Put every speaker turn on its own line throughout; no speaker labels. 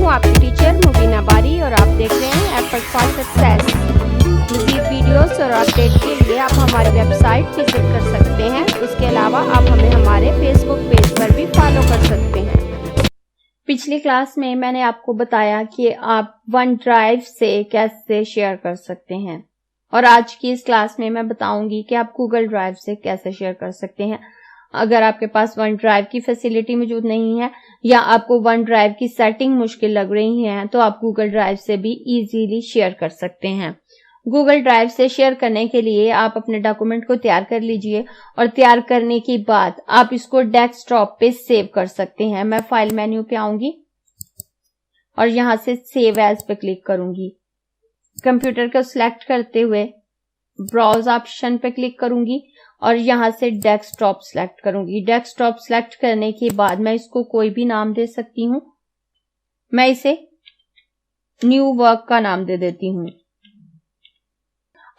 हूँ आपकी टीचर मुबीना बारी और आप देख रहे हैं एफर्ट फॉर सक्सेस। मज़ीद वीडियोस और अपडेट के लिए आप हमारी वेबसाइट विजिट कर सकते हैं। इसके अलावा आप हमें हमारे फेसबुक पेज पर भी फॉलो कर सकते हैं। पिछली क्लास में मैंने आपको बताया कि आप वन ड्राइव से कैसे शेयर कर सकते हैं और आज की इस क्लास में मैं बताऊंगी कि आप गूगल ड्राइव से कैसे शेयर कर सकते हैं। अगर आपके पास वन ड्राइव की फैसिलिटी मौजूद नहीं है या आपको वन ड्राइव की सेटिंग मुश्किल लग रही है तो आप गूगल ड्राइव से भी इजीली शेयर कर सकते हैं। गूगल ड्राइव से शेयर करने के लिए आप अपने डॉक्यूमेंट को तैयार कर लीजिए और तैयार करने के बाद आप इसको डेस्कटॉप पे सेव कर सकते हैं। मैं फाइल मेन्यू पे आऊंगी और यहां से सेव एज पे क्लिक करूंगी। कंप्यूटर को सिलेक्ट करते हुए ब्राउज ऑप्शन पे क्लिक करूंगी और यहां से डेस्कटॉप सिलेक्ट करूंगी। डेस्कटॉप सिलेक्ट करने के बाद मैं इसको कोई भी नाम दे सकती हूं। मैं इसे न्यू वर्क का नाम दे देती हूं।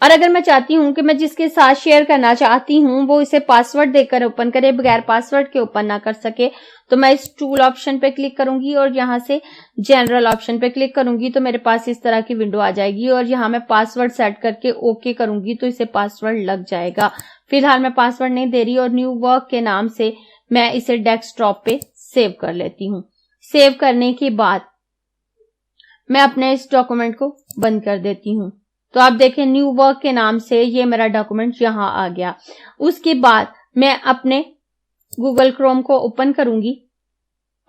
और अगर मैं चाहती हूं कि मैं जिसके साथ शेयर करना चाहती हूं वो इसे पासवर्ड देकर ओपन करे, बगैर पासवर्ड के ओपन ना कर सके, तो मैं इस टूल ऑप्शन पे क्लिक करूंगी और यहां से जनरल ऑप्शन पे क्लिक करूंगी तो मेरे पास इस तरह की विंडो आ जाएगी और यहां मैं पासवर्ड सेट करके ओके करूंगी तो इसे पासवर्ड लग जाएगा। फिलहाल मैं पासवर्ड नहीं दे रही और न्यू वर्क के नाम से मैं इसे डेस्कटॉप पे सेव कर लेती हूँ। सेव करने के बाद मैं अपने इस डॉक्यूमेंट को बंद कर देती हूँ। तो आप देखें न्यू वर्क के नाम से ये मेरा डॉक्यूमेंट यहां आ गया। उसके बाद मैं अपने गूगल क्रोम को ओपन करूंगी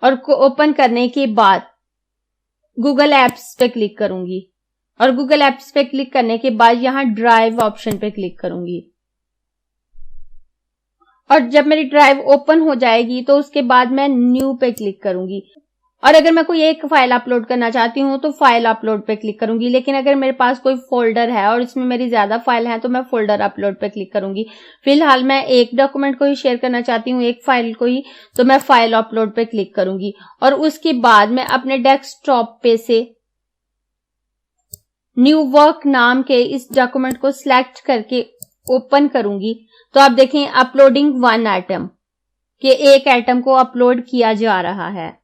और ओपन करने के बाद गूगल एप्स पे क्लिक करूंगी और गूगल एप्स पे क्लिक करने के बाद यहां ड्राइव ऑप्शन पे क्लिक करूंगी और जब मेरी ड्राइव ओपन हो जाएगी तो उसके बाद मैं न्यू पे क्लिक करूंगी और अगर मैं कोई एक फाइल अपलोड करना चाहती हूँ तो फाइल अपलोड पे क्लिक करूंगी। लेकिन अगर मेरे पास कोई फोल्डर है और इसमें मेरी ज्यादा फाइल है तो मैं फोल्डर अपलोड पे क्लिक करूंगी। फिलहाल मैं एक डॉक्यूमेंट को ही शेयर करना चाहती हूँ, एक फाइल को ही, तो मैं फाइल अपलोड पे क्लिक करूंगी और उसके बाद मैं अपने डेस्कटॉप पे से न्यू वर्क नाम के इस डॉक्यूमेंट को सिलेक्ट करके ओपन करूंगी। तो आप देखें अपलोडिंग वन आइटम के एक आइटम को अपलोड किया जा रहा है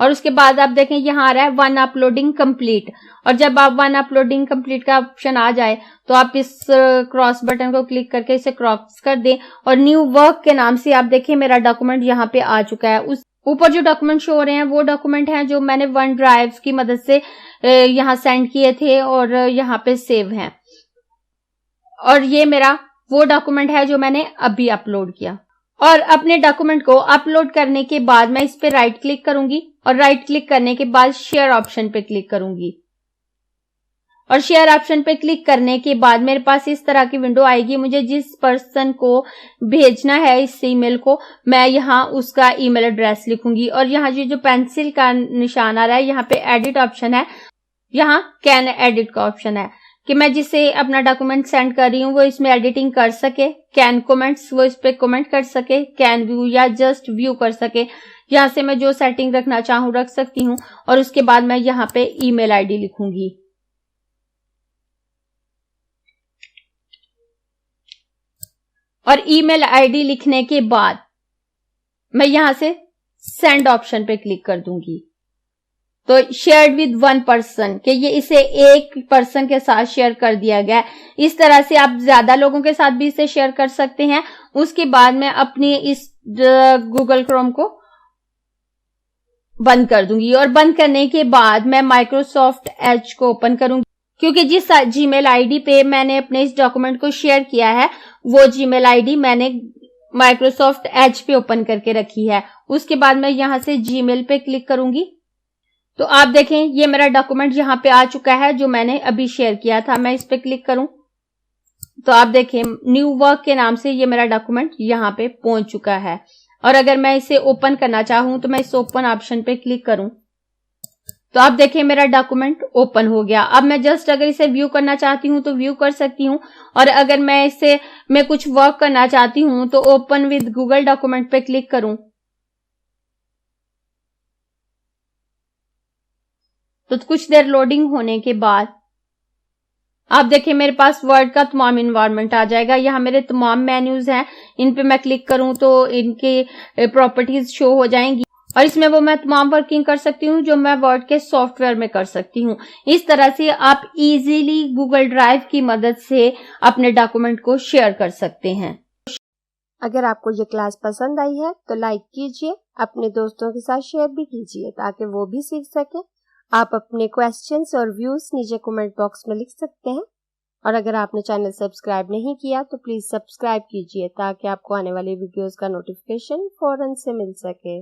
और उसके बाद आप देखें यहां आ रहा है वन अपलोडिंग कंप्लीट और जब आप वन अपलोडिंग कंप्लीट का ऑप्शन आ जाए तो आप इस क्रॉस बटन को क्लिक करके इसे क्रॉस कर दें और न्यू वर्क के नाम से आप देखें मेरा डॉक्यूमेंट यहां पे आ चुका है। उस ऊपर जो डॉक्यूमेंट शो हो रहे हैं वो डॉक्यूमेंट हैं जो मैंने वन ड्राइव की मदद से यहां सेंड किए थे और यहां पे सेव हैं और ये मेरा वो डॉक्यूमेंट है जो मैंने अभी अपलोड किया। और अपने डॉक्यूमेंट को अपलोड करने के बाद मैं इस पे राइट क्लिक करूंगी और राइट क्लिक करने के बाद शेयर ऑप्शन पे क्लिक करूंगी और शेयर ऑप्शन पे क्लिक करने के बाद मेरे पास इस तरह की विंडो आएगी। मुझे जिस पर्सन को भेजना है इस ईमेल को मैं यहाँ उसका ईमेल एड्रेस लिखूंगी और यहाँ जो पेंसिल का निशान आ रहा है यहाँ पे एडिट ऑप्शन है, यहाँ कैन एडिट का ऑप्शन है कि मैं जिसे अपना डॉक्यूमेंट सेंड कर रही हूँ वो इसमें एडिटिंग कर सके। कैन कमेंट्स वो इस पे कमेंट कर सके, कैन व्यू या जस्ट व्यू कर सके। यहाँ से मैं जो सेटिंग रखना चाहूँ रख सकती हूँ और उसके बाद मैं यहाँ पे ईमेल आईडी लिखूंगी और ईमेल आईडी लिखने के बाद मैं यहाँ से सेंड ऑप्शन पे क्लिक कर दूंगी। तो शेयर्ड विद वन पर्सन कि ये इसे एक पर्सन के साथ शेयर कर दिया गया है। इस तरह से आप ज्यादा लोगों के साथ भी इसे शेयर कर सकते हैं। उसके बाद मैं अपनी इस गूगल क्रोम को बंद कर दूंगी और बंद करने के बाद मैं माइक्रोसॉफ्ट एज को ओपन करूंगी क्योंकि जिस जीमेल आईडी पे मैंने अपने इस डॉक्यूमेंट को शेयर किया है वो जीमेल आईडी मैंने माइक्रोसॉफ्ट एज पे ओपन करके रखी है। उसके बाद मैं यहां से जीमेल पे क्लिक करूंगी तो आप देखें ये मेरा डॉक्यूमेंट यहाँ पे आ चुका है जो मैंने अभी शेयर किया था। मैं इस पे क्लिक करूं तो आप देखें न्यू वर्क के नाम से ये मेरा डॉक्यूमेंट यहाँ पे पहुंच चुका है और अगर मैं इसे ओपन करना चाहूं तो मैं इस ओपन ऑप्शन पे क्लिक करूं तो आप देखें मेरा डॉक्यूमेंट ओपन हो गया। अब मैं जस्ट अगर इसे व्यू करना चाहती हूं तो व्यू कर सकती हूं और अगर मैं कुछ वर्क करना चाहती हूं तो ओपन विद गूगल डॉक्यूमेंट पे क्लिक करूं तो कुछ देर लोडिंग होने के बाद आप देखें मेरे पास वर्ड का तमाम इन्वायरमेंट आ जाएगा। यहाँ मेरे तमाम मेन्यूज हैं, इन पे मैं क्लिक करूं तो इनके प्रॉपर्टीज शो हो जाएंगी
और इसमें वो मैं तमाम वर्किंग कर सकती हूँ जो मैं वर्ड के सॉफ्टवेयर में कर सकती हूँ। इस तरह से आप इजीली गूगल ड्राइव की मदद से अपने डॉक्यूमेंट को शेयर कर सकते हैं।
अगर आपको ये क्लास पसंद आई है तो लाइक कीजिए, अपने दोस्तों के साथ शेयर भी कीजिए ताकि वो भी सीख सकें। आप अपने क्वेश्चंस और व्यूज नीचे कमेंट बॉक्स में लिख सकते हैं। और अगर आपने चैनल सब्सक्राइब नहीं किया तो प्लीज सब्सक्राइब कीजिए ताकि आपको आने वाली वीडियोस का नोटिफिकेशन फौरन से मिल सके।